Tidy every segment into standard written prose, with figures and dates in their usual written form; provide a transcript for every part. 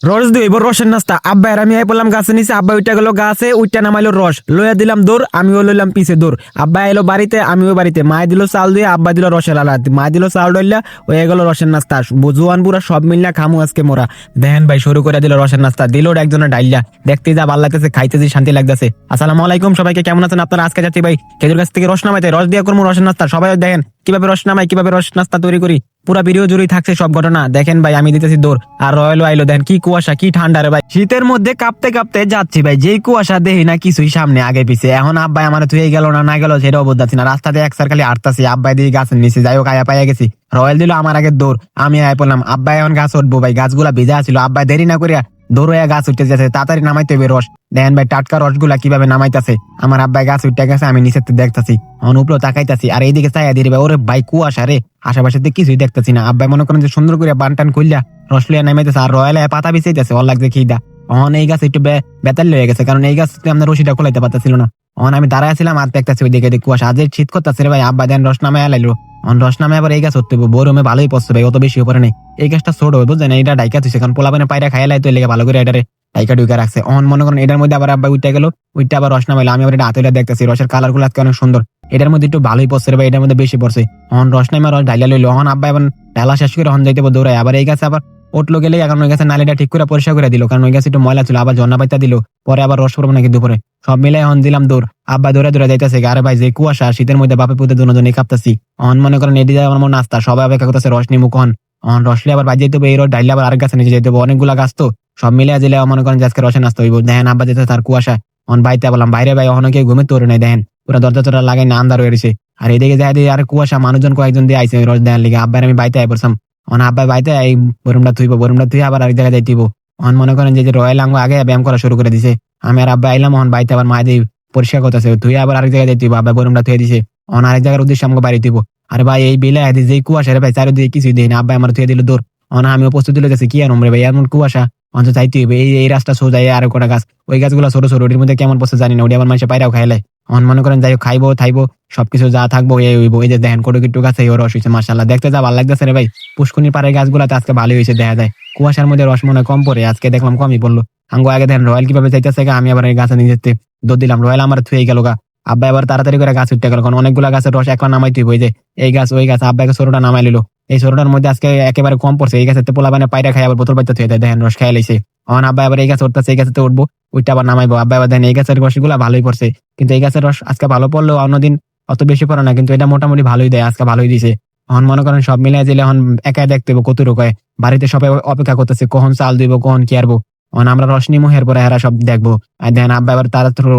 রস দিব রসের নাস্তা। আব্বা আর আমি আই বললাম গাছে নিচে, আব্বা উইটা গেল গাছে, উইটা নামাইলো রস, লইয়া দিলাম দৌড়, আমিও লইলাম পিছে দৌড়। আব্বা এলো বাড়িতে, আমিও বাড়িতে, মায় দিল চাল দিয়ে, আব্বা দিল রসের আলা, মায় দিল চাল ডইলা, হয়ে গেল রসের নাস্তা। জোয়ান বুড়া সব মিললা খামু আজকে মোরা। দেখেন ভাই শুরু করে দিল রসের নাস্তা, দিল একজনের ডাইলা, দেখতে যা ভালো লাগতেছে, খাইতে যে শান্তি লাগতেছে। আসসালামু আলাইকুম সবাইকে, কেমন আছেন আপনারা? আজকে যাচ্ছি ভাই খেজুর গাছ থেকে রস নামাইতে, রস দিয়ে করবো রসের নাস্তা। সবাই দেখেন কিভাবে রস নামাই, কিভাবে রস নাস্তা তৈরি করি, পুরা ভিডিও জুড়েই থাকছে সব ঘটনা। দেখেন ভাই আমি দিতেছি দৌড়, আর রয়েল আইলো, দেখেন কি কুয়াশা, কি ঠান্ডা রে ভাই। শীতের মধ্যে কাঁপতে কাঁপতে যাচ্ছি ভাই, যেই কুয়াশা দেখি না কিছুই সামনে আগে পিছে। এখন আব্বাই আমার থুয়ে গেল না গেল সেটাও বুঝতেছি না। রাস্তাতে একসার খালি আটতাছি, আব্বাই দিয়ে গাছের নিচে, যাই হোক আয়া পাইয়া গেছি। রয়েল দিল আমার আগে দৌড়, আমি আয় পড়লাম। আব্বাই এখন গাছ উঠবো ভাই, গাছগুলা ভিজা ছিল। আব্বাই দেরি না করিয়া দৌড়ে গাছ উঠতে যাচ্ছে, তাড়াতাড়ি নামাইতে হবে রস। দেখেন ভাই টাটকা রসগুলা কিভাবে নামাইতেছে। আমার আব্বাই গাছ উঠতে গেছে, আমি নিচে দেখতেছি, অন উপরে তাকাইতাছি, আর এইদিকে চাইয়া দিয়ে ভাই, ওরে ভাই কুয়াশা রে, আশেপাশে কিছুই দেখতেছি না। আব্বাই মনে করেন যে সুন্দর করে বানটান খুললা রস লিয়া নামাইতেছে, আর রয়্যাল পাতা বিছাইতেছে, ওর লাগছে খিদা। অন এই গাছ একটু বেতাল হয়ে গেছে, কারণ এই গাছ আপনার রশিটা খোলাইতে পারতেছিল না। অন আমি দাঁড়াইছিলাম আর দেখতেছি ওইদিকে কুয়াশা, আজ শীত করতেছে রে ভাই। আব্বা দেন রস নামায় আলাইলো, অন রস নামে আবার এই গাছ হতে বরমে ভালোই পড়ছে ভাই, অত বেশি উপরে নেই। এই গাছটা ছোট হবে বুঝছেন, এটা ডাইকা তুইছে, কারণ পোলাপানে পায়রা খাইয়া লাই তো লেগে ভালো করে এটারে ডাইকা ডুইকা রাখছে। অন মনে করেন এটার মধ্যে আবার আব্বা উইটা গেল, উইটা আবার রস নামাইলো। আমি আবার এটা হাতে দেখতেছি, রসের কালার গুলো আজকে অনেক সুন্দর, এটার মধ্যে একটু ভালোই পড়ছে রে ভাই, এটার মধ্যে বেশি পড়ছে। অন রস নামে রস ডাইলা লইলো। অন আব্বা এখন ডালা শেষ করে হন যাইতে দৌড়ায়, আবার এই গাছে আবার উঠলো গেলে, এখন ওই গাছের নালিটা ঠিক করে পরিষ্কার করে দিল, কারণ ওই গাছে একটু ময়লা ছিল, আবার ঝর্ণা পাইতা দিল, পরে আবার রস পড়বো নাকি দুপুরে। সব মিলে এখন দিলাম দৌড়, আব্বা দৌড়ে দৌড়ে যাইতেছে। আরে ভাই যে কুয়াশা, শীতের মধ্যে বাপে পুতে দুজনে কাঁপতাছি। অন মনে করেন এটি যায় আমার নাস্তা, সবাই অপেক্ষা করতেছে রস নিমু কখন। অন রসলে আবার বাজ যাইতে হবে, এই রস ডাইলে আবার আরেক গাছে নিচে যাইতে হবে, অনেকগুলা গাছ তো সব মিলে দিলে মনে করেন যে আজকে রসে নাস্তা হইব। দেখেন আব্বা যেতে তার কুয়াশা। অন বাইতে বললাম বাইরে ভাই, অনেকে ঘুমে তোরে নাই, দেখেন পুরো দরজা তোরা লাগাই না আন্দার হয়ে রয়েছে। আর এইদিকে যাই দিয়ে আর কুয়াশা, মানুষজন কয়েকজন দিয়ে আইসে রস দেওয়ার লিগে। আব্বার আমি বাইতে আই পড়ছাম। অন আব্বা বাইতে এই বরুমটা থুই আবার আরেক জায়গায় যাইতেইব। অন মনে করেন যে রয়্যাল আঙ্গ আগে ব্যায়াম করা শুরু করে দিছে। আমি আর আব্বা আইলাম, অন বাইতে আবার মায়ের পরিষ্কার করতেছে, তুই আবার আরেক জায়গায় যাইতেইব। আব্বা বরুমটা থুয়ে দিছে, অন আরেক জায়গার উদ্দেশ্যে আমাকে বাড়ি দিব। আরে ভাই এই বিলে যে কুয়াশা রে ভাই, চারিদিকে কিছুই দেয় না। আব্বা আমার থুয়ে দিল দূর, অন আমি উপস্থিত লইতেছি, কি আর রে ভাই এমন কুয়াশা। অন্ত চাইতে হইবে এই এই রাস্তা সোজাই আর কটা গাছ, ওই গাছগুলো ছোট ছোট, ওটির মধ্যে কেমন পড়ছে জানি না, ওটি আবার মানুষের পায়রাও খাইলে। অন মনে করেন যাই হোক খাইবো থাইবো সবকিছু যা থাকবো এই হইব। এই যে দেখেন কোটো কিট্টু গাছে এই রস হয়েছে, মাশাআল্লাহ দেখতে যা ভালো লাগতেছে রে ভাই। পুষ্কুনির পাড়ের গাছগুলাতে আজকে ভালোই হয়েছে দেখা যায়, কুয়াশার মধ্যে রস মনে হয় কম পড়ে, আজকে দেখলাম কমই পড়লো। আঙ্গো আগে দেখেন রয়্যাল কিভাবে চাইতেছে, আমি আবার এই গাছে নিজেতে দৌড় দিলাম, রয়্যাল আমার থুয়ে গেল গা। আব্বা এবার তাড়াতাড়ি করে গাছ উঠতে গেল, কারণ অনেকগুলা গাছের রস একলা নামাই তুই যে এই গাছ ওই গাছ। আব্বাকে ছোটটা নামাই লিলো, এই ছোটটার মধ্যে আজকে একেবারে কম পড়ছে। এই গাছের পোলা মানে পায়রা খাই আবার বোতল পাইতে থুয়ে দেয়, দেখেন রস খাই লাইছে। অন আব্বা আবার এই গাছ উঠতেছে, এই গাছে উঠবো, ওইটা আবার নামাইবো। আব্বা আবার দেখেন এই গাছের রসগুলা ভালোই পড়ছে, কিন্তু এই গাছের রস আজকে ভালো পড়লেও অন্যদিন অত বেশি পড়ে না, কিন্তু এটা মোটামুটি ভালোই দেয়, আজকে ভালোই দিছে। এখন মনে করেন সব মিলাই দিলে এখন একাই দেখতে হবো কত রকম। বাড়িতে সবাই অপেক্ষা করতেছে কখন চাল দিব, কখন কি আরবো। এখন আমরা রস নিমু, এরপরে এরা সব দেখবো। আর দেখেন আব্বা এবার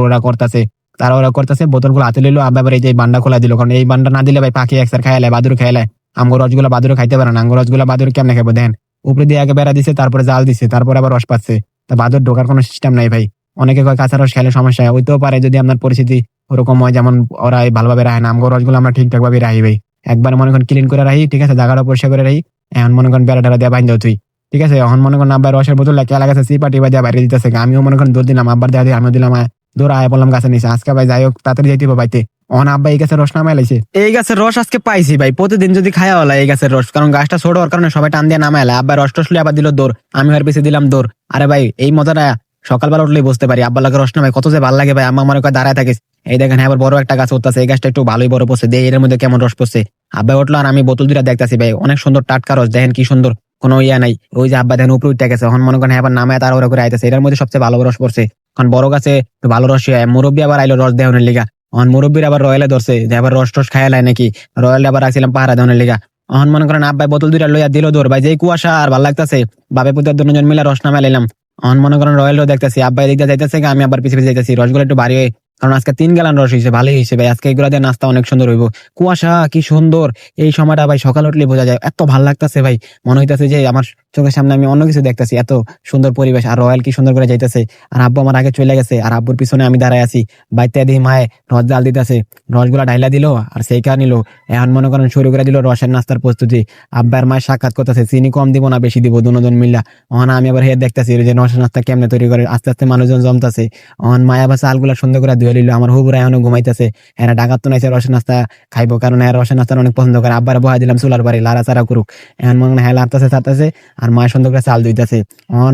ওরা করতেছে, তারা ওরা করতেছে, বোতল গুলো হাতে লইলো। আব্বা এবার এই যে বান্ডা খোলা দিল, কারণ এই বান্ডা না দিলে ভাই পাখি একসার খাইলে, বাদুর খাইলে। আঙ্গুর রসগুলো বাদুর খাইতে পারে না, আঙ্গুর রসগুলো বাদুর কেমনে খাবো। দেখেন উপরে দিয়ে আগে বেড়া দিছে, তারপরে জাল দিছে, তারপরে আবার রস পাচ্ছে, তা বাদুর ঢোকার কোনো সিস্টেম নাই ভাই। অনেকে কয় কাঁচা রস খেলে সমস্যা হইতেও পারে, যদি আপনার পরিস্থিতি ওরকম হয়, যেমন ওরা ভালোভাবে রাখে না। আমগো রসগুলো আমরা ঠিকঠাক ভাবে রাখি ভাই, একবার মনে করেন ক্লিন করে রাখি, ঠিক আছে, জায়গাটা পরিষ্কার করে রাখি। এখন মনে করেন বেড়া টেরা দিয়ে বাইন তুই, ঠিক আছে। এখন মনে করেন আব্বার রসের বোতল কে লাগাছে সিপাটি বা দিয়ে বাইরে দিতেছে, আমিও মনে করেন দৌড় দিলাম, আব্বার দেওয়া দিয়ে আমিও দিলাম, দৌড় আয় বললাম গাছের নিচে। আজকে ভাই যাই হোক তাড়াতাড়ি যাইতে হবে বাইতে। অন আব্বা এই গাছের রস নামাই লাইছে, এই গাছের রস আজকে পাইছি ভাই, প্রতিদিন যদি খাওয়া হলো এই গাছের রস, কারণ গাছটা ছোট হওয়ার কারণে সবাই টান দিয়ে নামাই এলা। আব্বা রস টস আবার দিল দৌড়, আমি আর পিছিয়ে দিলাম দৌড়। আরে ভাই এই মজাটা সকালবেলা উঠলেই বুঝতে পারি, আব্বা লাগে রস নামাই কত যে ভালো লাগে ভাই। আম্মা মনে করে দাঁড়ায় থাকিস, এই দেখেন আবার বড় একটা গাছ উঠতেছে, এই গাছটা একটু ভালোই বড় পড়ছে, দিয়ে এর মধ্যে কেমন রস পড়ছে। আব্বা উঠলো আর আমি বোতল দুটা দেখতেছি ভাই, অনেক সুন্দর টাটকা রস, দেখেন কি সুন্দর, কোনো ইয়া নাই। ওই যে আব্বা দেখেন উপরে উঠতে গেছে, এখন মনে করেন আবার নামায় তার ওরা করে আইতেছে, এটার মধ্যে সবচেয়ে ভালো রস পড়ছে, কারণ বড় গাছে একটু ভালো রস হয়। মুরব্বী আবার আইলো রস দেওয়ানের লিগা, এখন মুরব্বীর আবার রয়্যালে ধরছে যে আবার রস টস খাইয়া লাই নাকি, রয়্যাল আবার রাখছিলাম পাহারা দেওয়ানের লিগা। এখন মনে করেন আব্বাই বোতল দুইটা লইয়া দিল দৌড় ভাই, যেই কুয়াশা আর ভালো লাগতেছে, বাপে পুতার দুজন মিলে রস নামাই লাইলাম। এখন মনে করেন রয়্যালও দেখতেছি, আব্বাই দিকটা যাইতেছে, আমি আবার পিছিয়ে পিছিয়ে যাইতেছি, রসগুলো একটু ভারী হয়, কারণ আজকে 3 গ্যালন রস হয়েছে, ভালোই হয়েছে ভাই। আজকে এগুলো দিয়ে নাস্তা অনেক সুন্দর হইব। কুয়াশা কি সুন্দর, এই সময়টা ভাই সকাল উঠলে বোঝা যায়, এত ভালো লাগতেছে ভাই, মনে হইতেছে যে আমার চোখের সামনে আমি অন্য কিছু দেখতেছি, এত সুন্দর পরিবেশ। আর রয়্যাল কি সুন্দর করে যাইতেছে, আর আব্বু আমার আগে চলে গেছে, আর আব্বুর পিছনে আমি দাঁড়ায় আছি। বাইতে দিয়ে মায়ে রস জাল দিতেছে, রসগুলা ঢাইলা দিল আর সেইকা নিল। এখন মনে করেন শুরু করে দিল রসের নাস্তার প্রস্তুতি। আব্বার মায়ের সাক্ষাৎ করতেছে, চিনি কম দিব না বেশি দিব, দুজন মিল্লা। অন আমি আবার হেড দেখতেছি যে রসের নাস্তা কেমনে তৈরি করে, আস্তে আস্তে মানুষজন জমতেছে। অন মায়া আবার চালগুলা সুন্দর করে ধুয়ে নিল, আমার হুবুরা এখনো ঘুমাইতেছে, এরা ডাকাত তো নাইছে রসের নাস্তা খাইবো, কারণ এরা রসের নাস্তা অনেক পছন্দ করে। আব্বার বহাই দিলাম চুলার বাড়ি, লাড়া চাড়া করুক। এখন মনে হয় লাড়তেছে ছাড়তেছে, আর মায়ের সুন্দর করে চাল ধুইতেছে।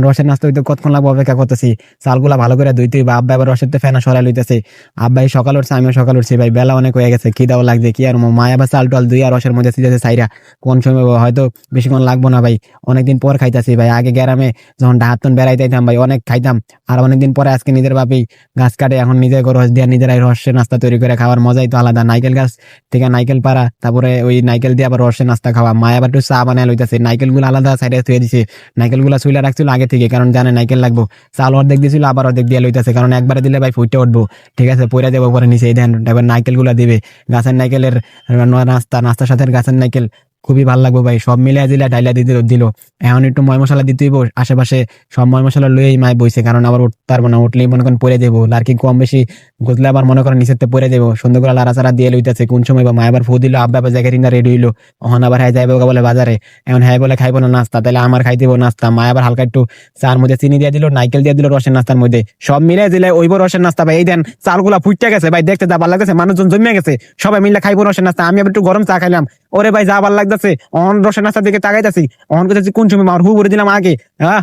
রসের নাস্তা হইতে কতক্ষণ লাগবে অপেক্ষা করতেছি, চালগুলা ভালো করে ধুইতে বা আব্বা এবার রসের তো ফেনা সরাই লইতেছে। আব্বাই সকাল উঠছে, আমিও সকাল উঠছি ভাই, বেলা অনেক হয়ে গেছে, খিদাও লাগছে কি আর মা আবার চাল টাল দুই আর রসের মধ্যে সিজেছে সাইরা। কোন সময় হয়তো বেশিক্ষণ লাগবো না ভাই, অনেকদিন পর খাইতাছি ভাই। আগে গ্রামে যখন ডাহাতন বেড়াইতে যাইতাম ভাই অনেক খাইতাম, আর অনেকদিন পরে আজকে নিজের বাপেই গাছ কাটে এখন নিজে রস দিয়ে নিজেরাই রসের নাস্তা তৈরি করে খাওয়ার মজাই তো আলাদা। নাইকেল গাছ থেকে নাইকেল পাড়া, তারপরে ওই নাইকেল দিয়ে আবার রসের নাস্তা খাওয়া। মা আবার একটু চা বানায় লইতেছে, নাইকেল গুলো আলাদা সাইডে থুয়ে দিছে, নাইকেল গুলা চুইলা রাখছিল আগে থেকে, কারণ জানে নাইকেল লাগবো। চাল অর্ধেক দিয়েছিল আবার অর্ধেক দিয়ে লইতেছে, কারণ একবারে দিলে ভাই ফুটে উঠবো। ঠিক আছে, পয়রা দেবো পরে নিচে, এই দেন এবার নাইকেল গুলা দিবে। গাছের নাইকেলের নাস্তার সাথে গাছের নাইকেল খুবই ভালো লাগবে ভাই। সব মিলে দিলে ডাইলা দিল। এখন একটু ময় মশলা দিতে হইব, আশেপাশে সব ময় মশলা লইয়েই মায় বইছে, কারণ আবার উঠতে পারবো না, উঠলেই মনে করেন পরে দেবো। আর কি কম বেশি গুজলে আবার মনে করেন নিচেতে পরে দেবো। সুন্দর করে লাড়াচাড়া দিয়ে লইতেছে, কোন সময় বা মা আবার ফু দিল, আব্বা আবার জায়গায় রেডি হইলো। এখন আবার হ্যাঁ যাইবো বলে বাজারে, এখন হ্যাঁ বলে খাইবো না নাস্তা, তাহলে আমার খাইতে নাস্তা। মা আবার হালকা একটু চার মধ্যে চিনি দিয়ে দিল, নাইকেল দিয়ে দিল রসের নাস্তার মধ্যে, সব মিলে দিলে ওইব রসের নাস্তা ভাই। এই দেন চালগুলা ফুটতে গেছে ভাই, দেখতে যা ভালো লাগতেছে, মানুষজন জমে গেছে, সবাই মিলে খাইবো রসের নাস্তা। আমি আবার একটু গরম চা খাইলাম, ওরে ভাই যা ভালো লাগতেছে। অন রসের নাস্তার দিকে তাকাইতেছি, অন করতেছি কোন সময় আমার হু করে দিলাম আগে।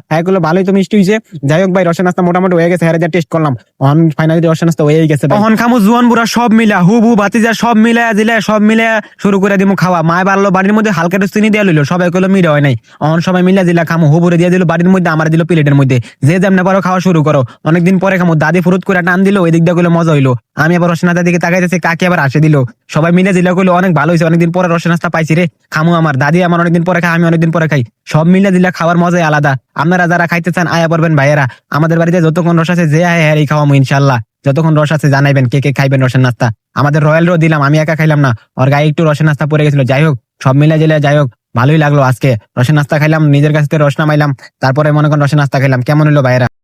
হ্যাঁ গুলো ভালোই তো মিষ্টি হয়েছে। যাই হোক ভাই, রসের নাস্তা মোটামুটি হয়ে গেছে, হ্যাঁ যা টেস্ট করলাম, অন ফাইনালি রসের নাস্তা হয়ে গেছে। অন খামু জুয়ান বুড়া সব মিলা, হু ভাতিজা সব মিলে দিলে, সব মিলে শুরু করে দিমু খাওয়া। মায় বাড়লো বাড়ির মধ্যে হালকা একটু চিনি দিয়ে লইলো, সবাই কইলো মিলে হয় নাই। অন সবাই মিলে দিলা খামু, হুবুরে দিয়ে দিল বাড়ির মধ্যে, আমার দিল প্লেটের মধ্যে, যে যেমনে পারো খাওয়া শুরু করো। অনেকদিন পরে খামু, দাদি ফুরুত করে টান দিল, ওই দিক দিয়ে কইলো মজা হইলো। আমি আবার রসের নাস্তার দিকে তাকাইতেছি, কাকি আবার আসে দিল, সবাই মিলে দিল, কইলো অনেক ভালো হয়েছে, অনেকদিন পরে রসের নাস্তা পাইছি রে, খামু। আমার দাদি আমার অনেকদিন পরে খাই, আমি অনেকদিন পরে খাই, সব মিলে দিলে খাওয়ার মজাই আলাদা। আপনারা যারা খাইতে চান আয়া পড়বেন ভাইয়েরা, আমাদের বাড়িতে যতক্ষণ রস আছে যে আয় হ্যাঁ খাওয়ামু ইনশাল্লাহ। যতক্ষণ রস আছে জানাইবেন কে কে খাইবেন রসের নাস্তা। আমাদের রয়্যাল রো দিলাম, আমি একা খাইলাম না, ওর গায়ে একটু রসের নাস্তা পড়ে গেছিল। যাই হোক সব মিলে দিলে, যাই হোক ভালোই লাগলো। আজকে রসের নাস্তা খাইলাম, নিজের কাছ থেকে রস নামাইলাম, তারপরে মনে করেন রসের নাস্তা খাইলাম। কেমন হলো ভাইয়েরা?